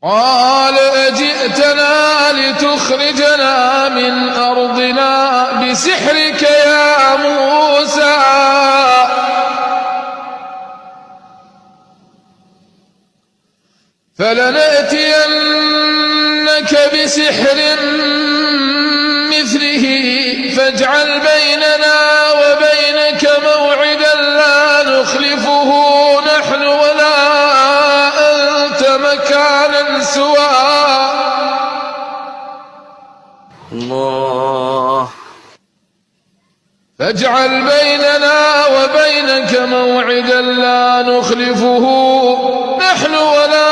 قال أجئتنا لتخرجنا من أرضنا بسحرك يا موسى فلنأتينك بسحر مثله فاجعل بيننا وبينك موعدا لا نخلفه نحن ولا أنت مكانا سوى الله. فاجعل بيننا وبينك موعدا لا نخلفه نحن ولا